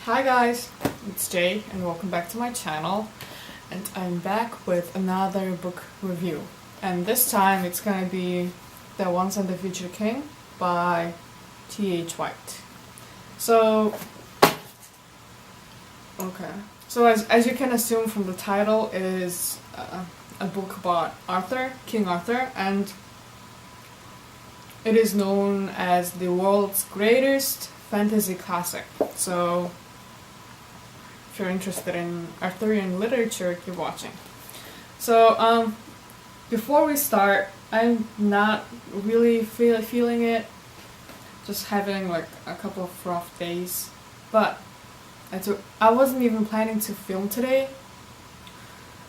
Hi guys, it's Jay and welcome back to my channel, and I'm back with another book review, and this time it's gonna be The Once and the Future King by T.H. White. So as you can assume from the title, it is a book about King Arthur, and it is known as the world's greatest fantasy classic. So if you're interested in Arthurian literature, keep watching. So before we start, I'm not really feeling it, just having like a couple of rough days, but I wasn't even planning to film today,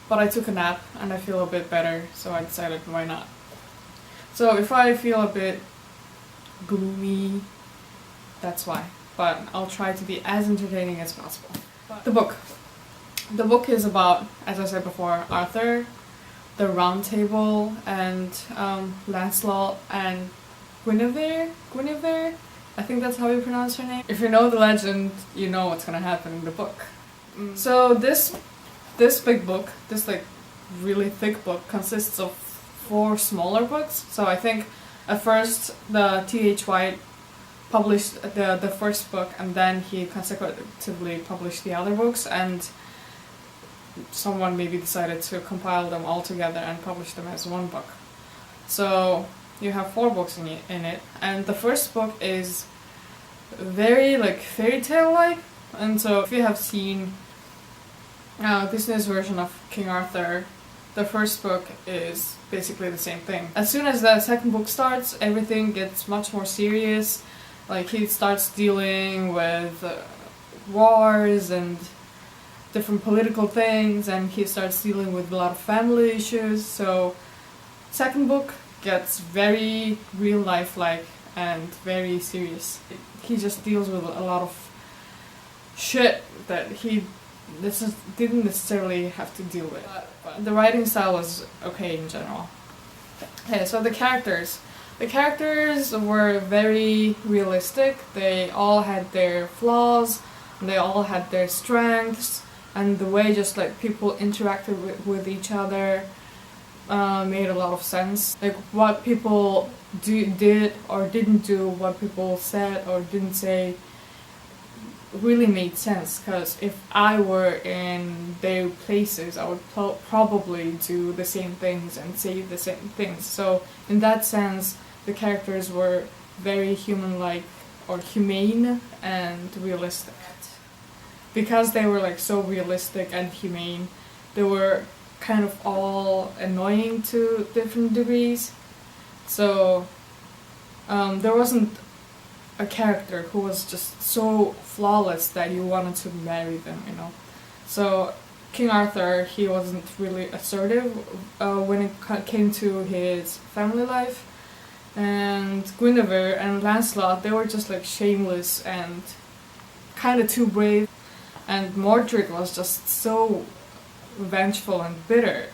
but I took a nap and I feel a bit better, so I decided why not. So if I feel a bit gloomy, that's why, but I'll try to be as entertaining as possible. The book is about, as I said before, Arthur, the Round Table, and Lancelot and Guinevere. I think that's how you pronounce her name. If you know the legend, you know what's gonna happen in the book. So this big book, this like really thick book, consists of 4 smaller books. So I think at first the T.H. White published the first book, and then he consecutively published the other books, and someone maybe decided to compile them all together and publish them as one book. So you have 4 books in it, and the first book is very like fairy tale like, and so if you have seen Disney's version of King Arthur, the first book is basically the same thing. As soon as the second book starts, everything gets much more serious. Like he starts dealing with wars and different political things, and he starts dealing with a lot of family issues. So second book gets very real life like and very serious. He just deals with a lot of shit that he didn't necessarily have to deal with. But the writing style was okay in general. Okay, so the characters were very realistic. They all had their flaws, and they all had their strengths, and the way just like people interacted with each other made a lot of sense. Like what people did or didn't do, what people said or didn't say, really made sense, because if I were in their places, I would probably do the same things and say the same things. So in that sense, the characters were very human-like or humane and realistic. Because they were like so realistic and humane, they were kind of all annoying to different degrees. So there wasn't a character who was just so flawless that you wanted to marry them, you know. So King Arthur, he wasn't really assertive when it came to his family life, and Guinevere and Lancelot, they were just like shameless and kind of too brave, and Mordred was just so vengeful and bitter,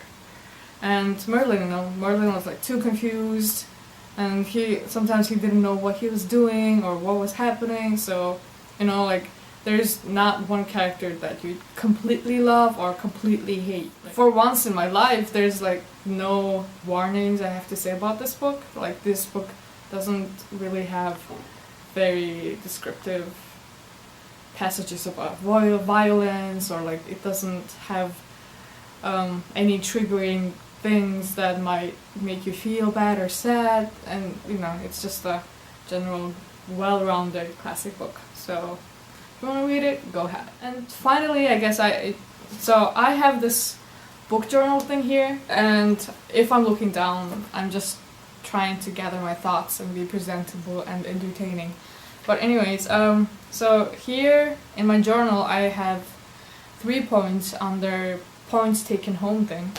and Merlin was like too confused, and sometimes he didn't know what he was doing or what was happening. So you know, like there's not one character that you completely love or completely hate. For once in my life, there's like no warnings I have to say about this book. Like this book doesn't really have very descriptive passages about royal violence, or like it doesn't have any triggering things that might make you feel bad or sad, and you know, it's just a general well-rounded classic book. So if you want to read it, go ahead. And finally, I guess I have this book journal thing here, and if I'm looking down, I'm just trying to gather my thoughts and be presentable and entertaining. But anyways, so here in my journal I have 3 points under points taken home thing.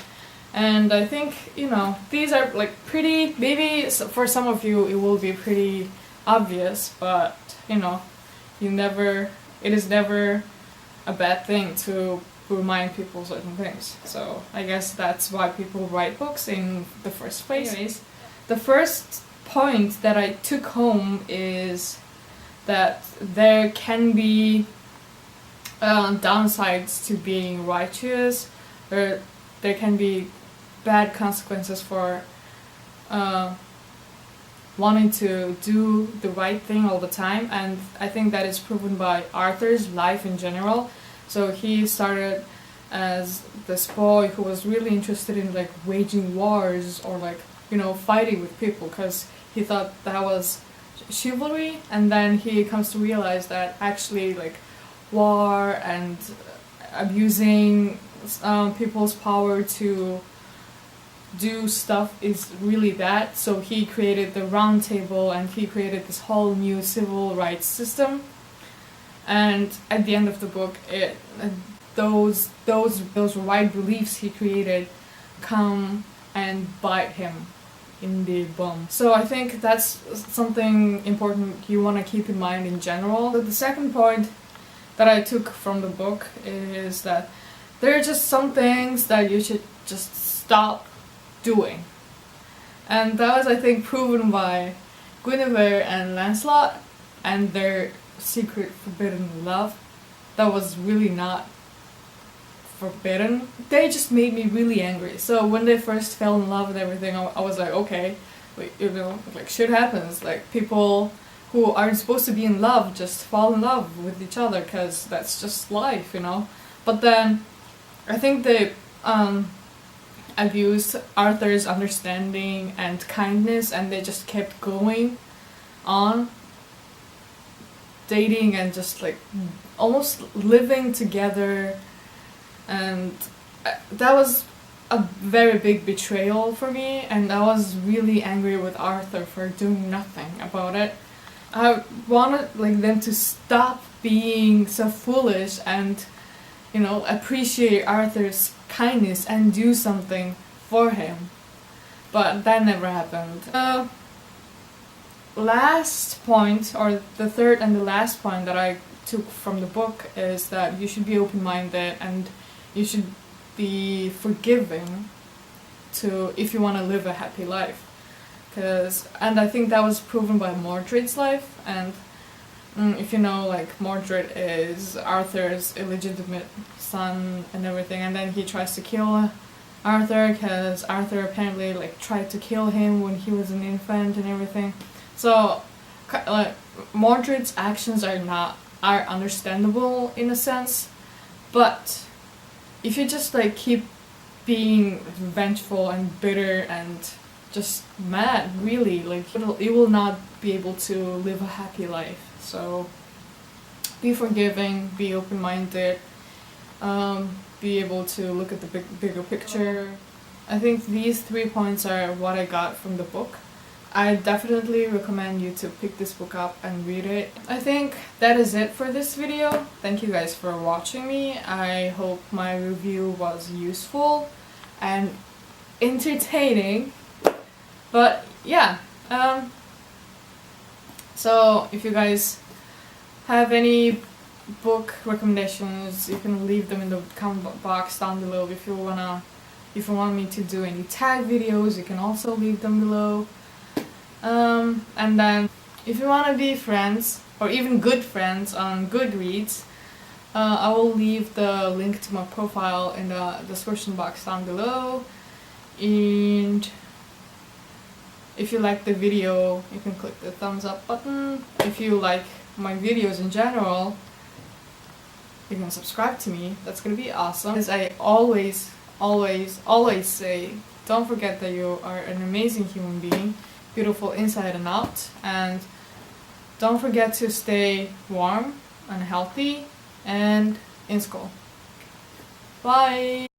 And I think, you know, these are like pretty, maybe for some of you it will be pretty obvious, but you know, it is never a bad thing to remind people certain things. So I guess that's why people write books in the first place. Anyways, the first point that I took home is that there can be downsides to being righteous, or there can be bad consequences for wanting to do the right thing all the time, and I think that is proven by Arthur's life in general. So he started as this boy who was really interested in like waging wars or like, you know, fighting with people because he thought that was chivalry, and then he comes to realize that actually like war and abusing people's power to do stuff is really bad. So he created the Round Table, and he created this whole new civil rights system. And at the end of the book, those right beliefs he created come and bite him in the bum. So I think that's something important you want to keep in mind in general. So the second point that I took from the book is that there are just some things that you should just stop doing. And that was, I think, proven by Guinevere and Lancelot and their secret forbidden love. That was really not forbidden. They just made me really angry. So when they first fell in love and everything, I was like, okay, you know, like shit happens. Like people who aren't supposed to be in love just fall in love with each other because that's just life, you know. But then I think they abused Arthur's understanding and kindness, and they just kept going on dating and just like almost living together, and that was a very big betrayal for me, and I was really angry with Arthur for doing nothing about it. I wanted like them to stop being so foolish and, you know, appreciate Arthur's kindness and do something for him, but that never happened. Last point, or the third and the last point that I took from the book, is that you should be open-minded and you should be forgiving to if you want to live a happy life. And I think that was proven by Mordred's life. And if you know, like, Mordred is Arthur's illegitimate son and everything, and then he tries to kill Arthur because Arthur apparently like tried to kill him when he was an infant and everything. So like Mordred's actions are understandable in a sense, but if you just like keep being vengeful and bitter and just mad, really, like you will not be able to live a happy life. So be forgiving, be open-minded, be able to look at the bigger picture. I think these 3 points are what I got from the book. I definitely recommend you to pick this book up and read it. I think that is it for this video. Thank you guys for watching me. I hope my review was useful and entertaining. But yeah, so if you guys have any book recommendations, you can leave them in the comment box down below. If you want me to do any tag videos, you can also leave them below. And then if you want to be friends, or even good friends on Goodreads, I will leave the link to my profile in the description box down below. And if you like the video, you can click the thumbs up button. If you like my videos in general, you can subscribe to me. That's gonna be awesome. As I always say, don't forget that you are an amazing human being, beautiful inside and out, and don't forget to stay warm and healthy and in school. Bye!